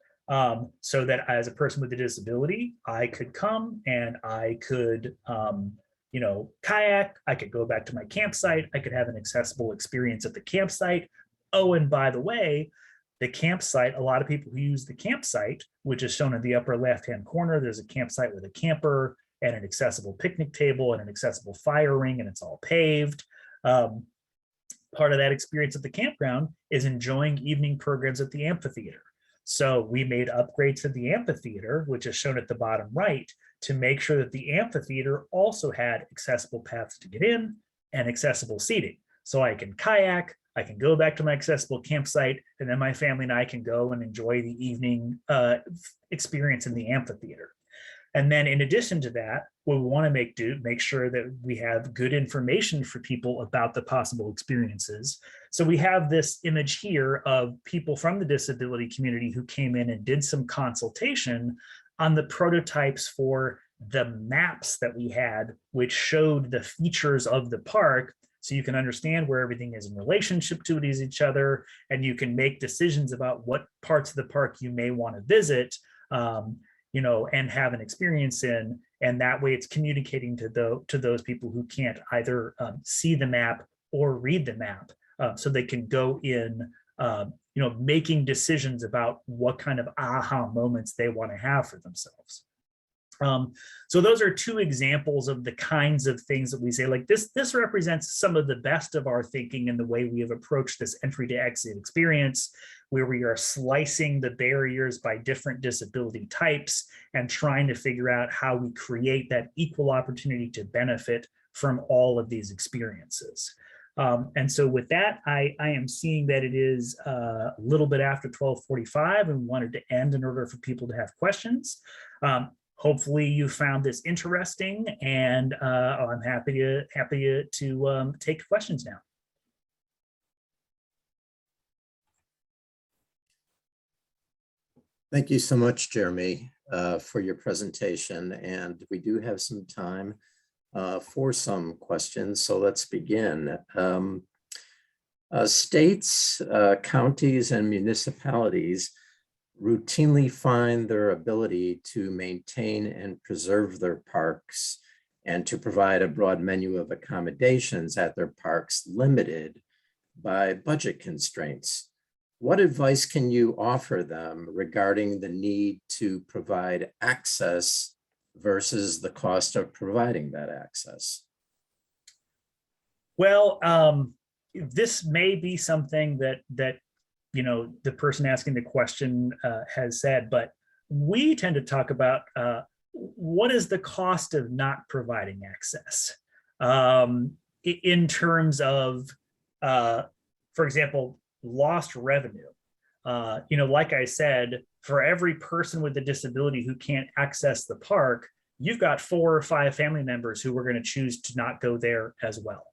so that as a person with a disability, I could come and I could, kayak, I could go back to my campsite, I could have an accessible experience at the campsite. Oh, and by the way, the campsite, a lot of people who use the campsite, which is shown in the upper left-hand corner, there's a campsite with a camper and an accessible picnic table and an accessible fire ring, and it's all paved. Part of that experience at the campground is enjoying evening programs at the amphitheater. So we made upgrades to the amphitheater, which is shown at the bottom right, to make sure that the amphitheater also had accessible paths to get in and accessible seating. So I can kayak, I can go back to my accessible campsite, and then my family and I can go and enjoy the evening experience in the amphitheater. And then in addition to that, what we want to make sure that we have good information for people about the possible experiences. So we have this image here of people from the disability community who came in and did some consultation on the prototypes for the maps that we had, which showed the features of the park, so you can understand where everything is in relationship to each other, and you can make decisions about what parts of the park you may want to visit, and have an experience in. And that way it's communicating to those people who can't either see the map or read the map, so they can go in, making decisions about what kind of aha moments they want to have for themselves. So those are two examples of the kinds of things that we say, like this represents some of the best of our thinking in the way we have approached this entry to exit experience, where we are slicing the barriers by different disability types and trying to figure out how we create that equal opportunity to benefit from all of these experiences. And so with that, I am seeing that it is a little bit after 12:45 and wanted to end in order for people to have questions. Hopefully you found this interesting, and I'm happy to take questions now. Thank you so much, Jeremy, for your presentation. And we do have some time for some questions. So let's begin. States, counties, and municipalities routinely find their ability to maintain and preserve their parks and to provide a broad menu of accommodations at their parks limited by budget constraints. What advice can you offer them regarding the need to provide access versus the cost of providing that access? Well, this may be something that the person asking the question has said, but we tend to talk about what is the cost of not providing access in terms of, for example, lost revenue. Like I said, for every person with a disability who can't access the park, you've got 4 or 5 family members who are going to choose to not go there as well.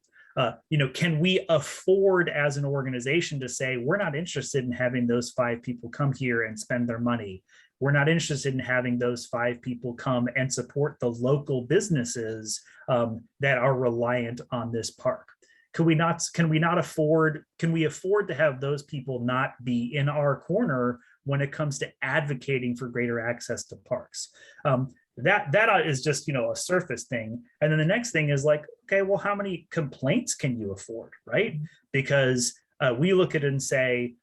Can we afford as an organization to say, we're not interested in having those 5 people come here and spend their money? We're not interested in having those 5 people come and support the local businesses that are reliant on this park. Can we afford to have those people not be in our corner when it comes to advocating for greater access to parks? that is just, a surface thing. And then the next thing is like, okay, well, how many complaints can you afford, right? Because we look at it and say,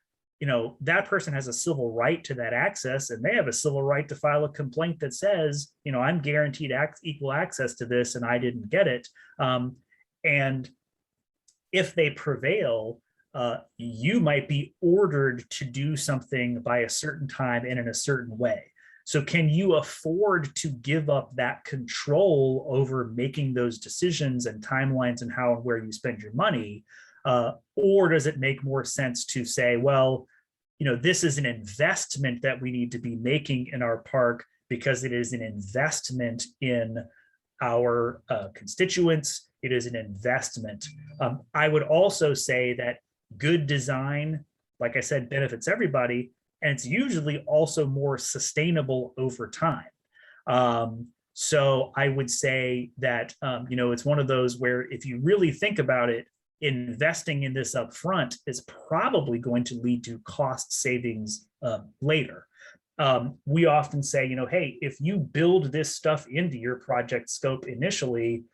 that person has a civil right to that access, and they have a civil right to file a complaint that says, I'm guaranteed equal access to this and I didn't get it. And if they prevail, you might be ordered to do something by a certain time and in a certain way. So can you afford to give up that control over making those decisions and timelines and how and where you spend your money? Or does it make more sense to say, well, this is an investment that we need to be making in our park because it is an investment in our constituents. It is an investment. I would also say that good design, like I said, benefits everybody, and it's usually also more sustainable over time. So I would say that, it's one of those where if you really think about it, investing in this upfront is probably going to lead to cost savings later. We often say, hey, if you build this stuff into your project scope initially,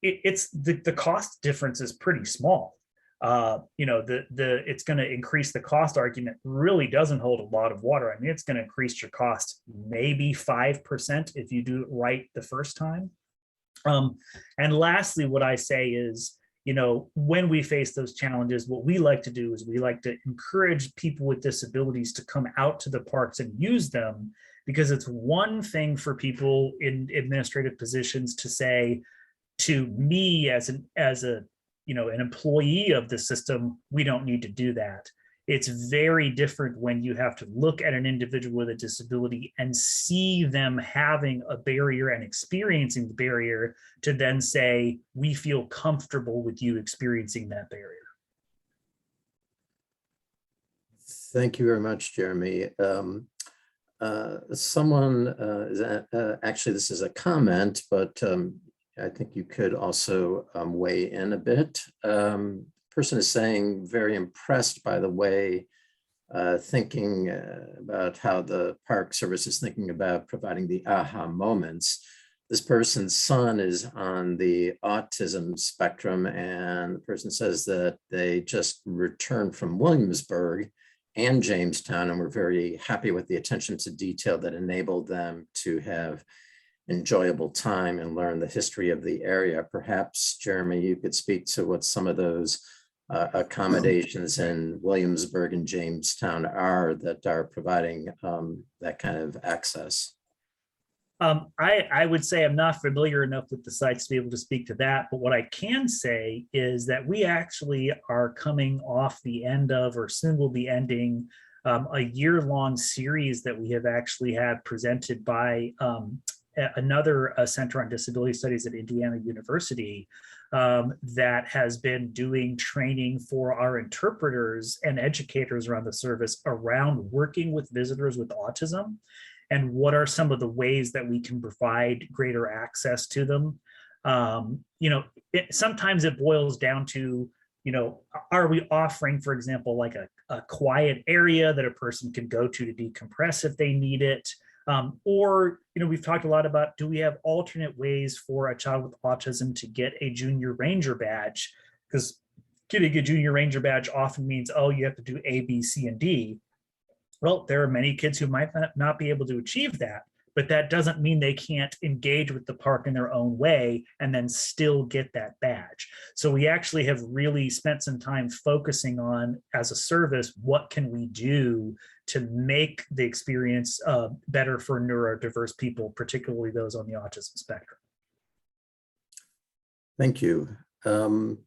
it's the cost difference is pretty small. It's going to increase the cost argument really doesn't hold a lot of water. I mean, it's going to increase your cost maybe 5% if you do it right the first time. And lastly, what I say is, when we face those challenges, what we like to do is we like to encourage people with disabilities to come out to the parks and use them, because it's one thing for people in administrative positions to say to me as an employee of the system, we don't need to do that. It's very different when you have to look at an individual with a disability and see them having a barrier and experiencing the barrier to then say, we feel comfortable with you experiencing that barrier. Thank you very much, Jeremy. Someone, actually, this is a comment, but I think you could also weigh in a bit. Person is saying very impressed by the way thinking about how the Park Service is thinking about providing the aha moments. This person's son is on the autism spectrum, and the person says that they just returned from Williamsburg and Jamestown and were very happy with the attention to detail that enabled them to have enjoyable time and learn the history of the area. Perhaps, Jeremy, you could speak to what some of those accommodations in Williamsburg and Jamestown are that are providing that kind of access. I would say I'm not familiar enough with the sites to be able to speak to that, but what I can say is that we actually are coming off the end of, or soon will be ending, a year-long series that we have actually had presented by another Center on Disability Studies at Indiana University that has been doing training for our interpreters and educators around the service around working with visitors with autism, and what are some of the ways that we can provide greater access to them. Sometimes it boils down to, are we offering, for example, like a quiet area that a person can go to decompress if they need it? Or, we've talked a lot about, do we have alternate ways for a child with autism to get a junior ranger badge? Because getting a junior ranger badge often means, oh, you have to do A, B, C, and D. Well, there are many kids who might not be able to achieve that, but that doesn't mean they can't engage with the park in their own way and then still get that badge. So we actually have really spent some time focusing on, as a service, what can we do to make the experience better for neurodiverse people, particularly those on the autism spectrum. Thank you. The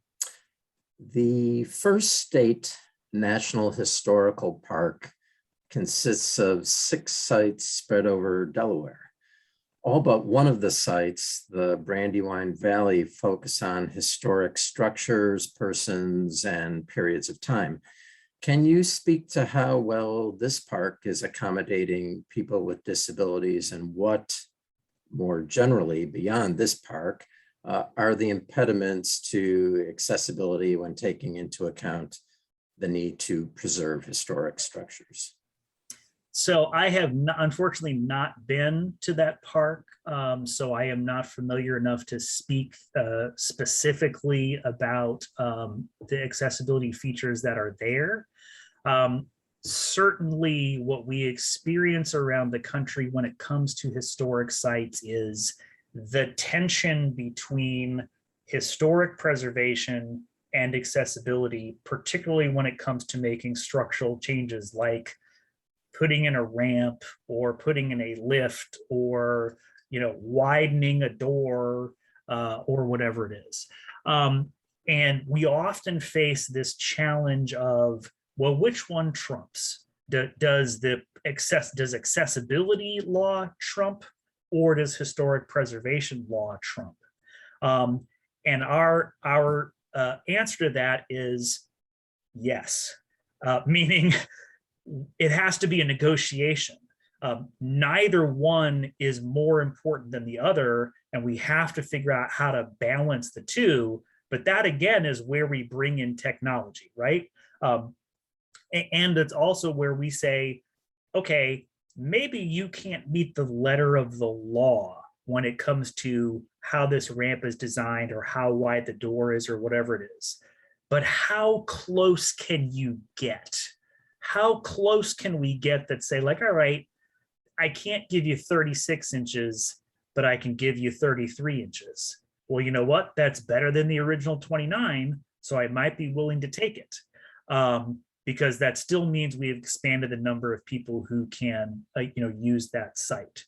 First State National Historical Park consists of 6 sites spread over Delaware. All but one of the sites, the Brandywine Valley, focus on historic structures, persons, and periods of time. Can you speak to how well this park is accommodating people with disabilities, and what, more generally, beyond this park, are the impediments to accessibility when taking into account the need to preserve historic structures? So I have unfortunately not been to that park, so I am not familiar enough to speak specifically about the accessibility features that are there. Certainly what we experience around the country when it comes to historic sites is the tension between historic preservation and accessibility, particularly when it comes to making structural changes like putting in a ramp or putting in a lift or widening a door or whatever it is. And we often face this challenge of, well, which one trumps? Does accessibility law trump, or does historic preservation law trump? And our answer to that is yes, meaning it has to be a negotiation. Neither one is more important than the other, and we have to figure out how to balance the two. But that, again, is where we bring in technology, right? And it's also where we say, okay, maybe you can't meet the letter of the law when it comes to how this ramp is designed or how wide the door is or whatever it is. But how close can you get? How close can we get that say, like, all right, I can't give you 36 inches, but I can give you 33 inches. Well, you know what? That's better than the original 29, so I might be willing to take it. Because that still means we've expanded the number of people who can use that site.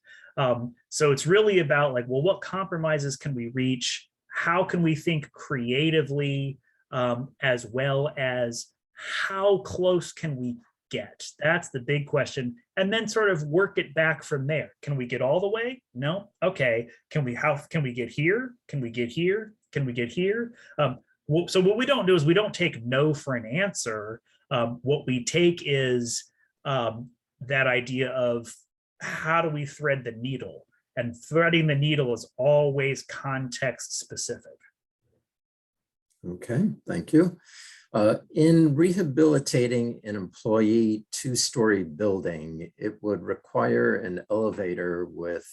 So it's really about like, well, what compromises can we reach? How can we think creatively, as well as how close can we get? That's the big question. And then sort of work it back from there. Can we get all the way? No. Okay. Can we get here? Can we get here? Can we get here? So what we don't do is we don't take no for an answer. What we take is that idea of how do we thread the needle? And threading the needle is always context specific. Okay, thank you. In rehabilitating an employee two-story building, it would require an elevator with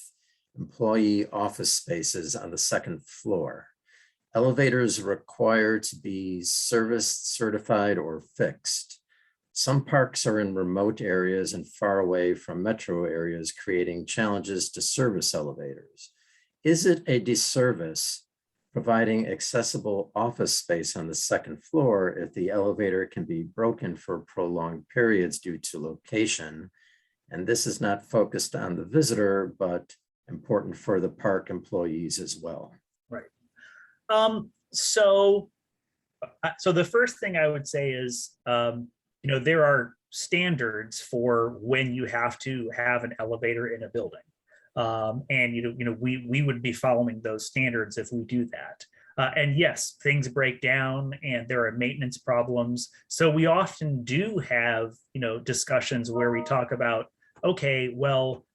employee office spaces on the second floor. Elevators require to be serviced, certified, or fixed. Some parks are in remote areas and far away from metro areas, creating challenges to service elevators. Is it a disservice providing accessible office space on the second floor if the elevator can be broken for prolonged periods due to location? And this is not focused on the visitor, but important for the park employees as well. Right. So the first thing I would say is, there are standards for when you have to have an elevator in a building. And we would be following those standards if we do that. And yes, things break down and there are maintenance problems. So we often do have, discussions where we talk about, okay, well,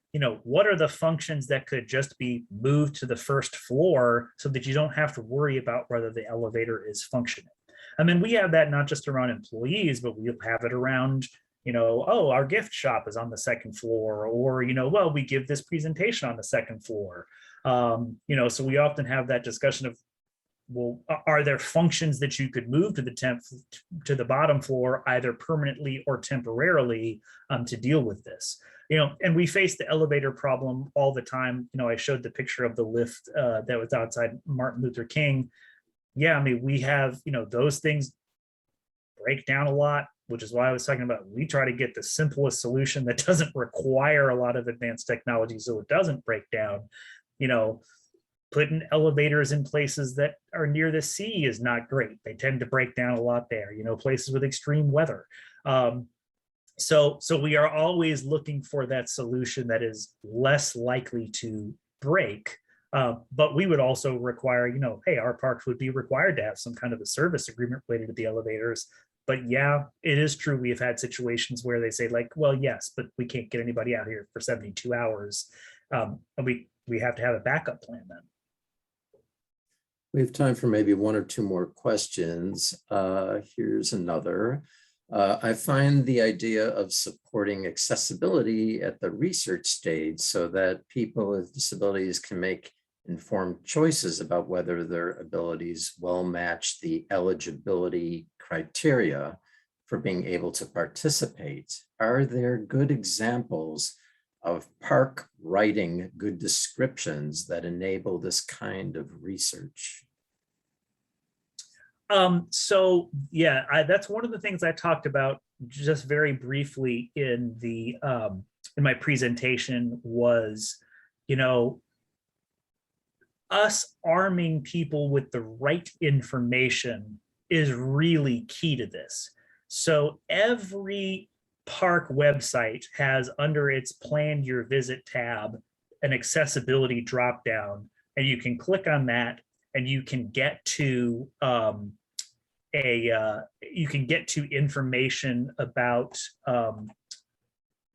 what are the functions that could just be moved to the first floor so that you don't have to worry about whether the elevator is functioning. And then we have that not just around employees, but we have it around, oh, our gift shop is on the second floor, or, well, we give this presentation on the second floor. So we often have that discussion of, well, are there functions that you could move to the bottom floor, either permanently or temporarily, to deal with this? And we face the elevator problem all the time. I showed the picture of the lift that was outside Martin Luther King. Yeah, I mean, we have, those things break down a lot, which is why I was talking about, we try to get the simplest solution that doesn't require a lot of advanced technology so it doesn't break down. Putting elevators in places that are near the sea is not great. They tend to break down a lot there, places with extreme weather. So we are always looking for that solution that is less likely to break. But we would also require, hey, our parks would be required to have some kind of a service agreement related to the elevators. But yeah, it is true. We have had situations where they say like, well, yes, but we can't get anybody out here for 72 hours. And we have to have a backup plan then. We have time for maybe one or two more questions. Here's another. I find the idea of supporting accessibility at the research stage so that people with disabilities can make informed choices about whether their abilities well match the eligibility criteria for being able to participate. Are there good examples of park writing good descriptions that enable this kind of research? So yeah, that's one of the things I talked about just very briefly in the in my presentation was, you know, us arming people with the right information is really key to this. So every park website has under its Plan Your Visit tab an accessibility drop down, and you can click on that and you can get to information about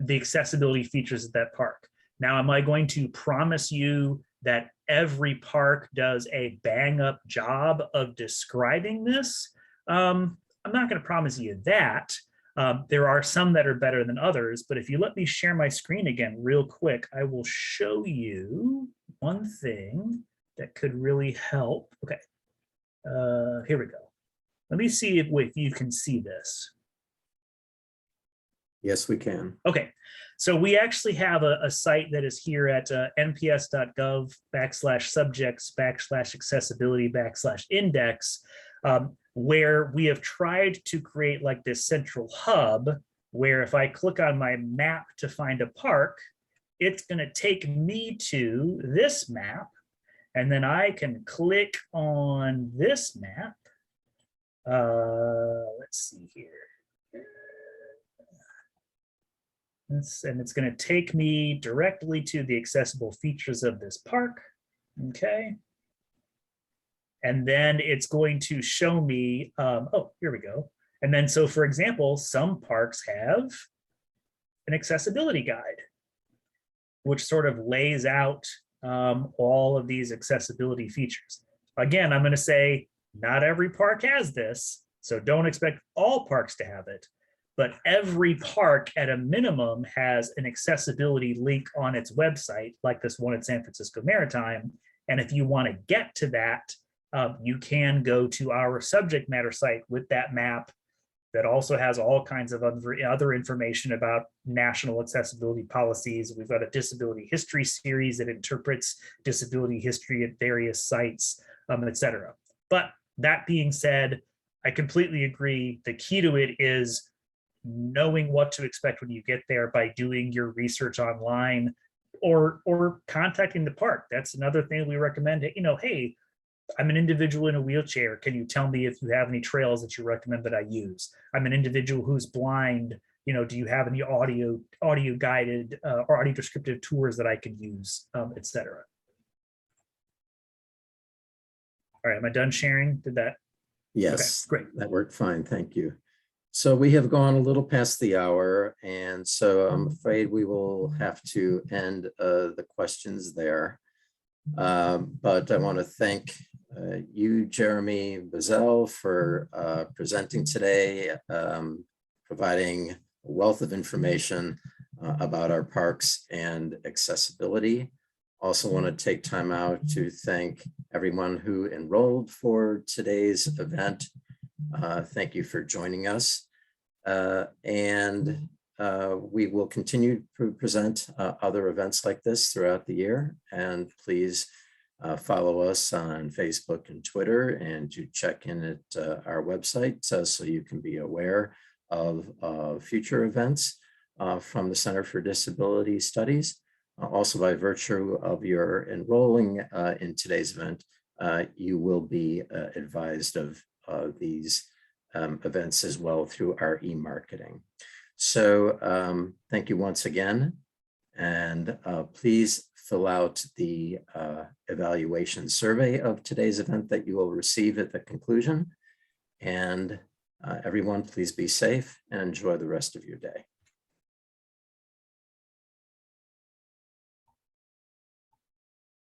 the accessibility features of that park. Now, am I going to promise you that every park does a bang up job of describing this? I'm not going to promise you that. There are some that are better than others, but if you let me share my screen again real quick, I will show you one thing that could really help. Okay, here we go. Let me see if you can see this. Yes, we can. Okay, so we actually have a site that is here at nps.gov/subjects/accessibility/index, where we have tried to create like this central hub where if I click on my map to find a park, it's going to take me to this map, and then I can click on this map. Let's see here. And it's going to take me directly to the accessible features of this park. Okay. And then it's going to show me, oh, here we go. And then, so for example, some parks have an accessibility guide, which sort of lays out all of these accessibility features. Again, I'm going to say not every park has this, so don't expect all parks to have it. But every park at a minimum has an accessibility link on its website, like this one at San Francisco Maritime. And if you want to get to that, you can go to our subject matter site with that map that also has all kinds of other information about national accessibility policies. We've got a disability history series that interprets disability history at various sites, et cetera. But that being said, I completely agree. The key to it is knowing what to expect when you get there by doing your research online or contacting the park. That's another thing we recommend. You know, hey, I'm an individual in a wheelchair. Can you tell me if you have any trails that you recommend that I use? I'm an individual who's blind. You know, do you have any audio guided or audio descriptive tours that I could use, et cetera? All right, am I done sharing? Did that? Yes, okay, great. That worked fine. Thank you. So we have gone a little past the hour, and so I'm afraid we will have to end the questions there. But I want to thank you, Jeremy Bezell, for presenting today, providing a wealth of information about our parks and accessibility. Also want to take time out to thank everyone who enrolled for today's event. Thank you for joining us. We will continue to present other events like this throughout the year. And please follow us on Facebook and Twitter, and to check in at our website so you can be aware of future events from the Center for Disability Studies. Also, by virtue of your enrolling in today's event, you will be advised of these events as well through our e-marketing. So thank you once again, and please fill out the evaluation survey of today's event that you will receive at the conclusion. And everyone, please be safe and enjoy the rest of your day.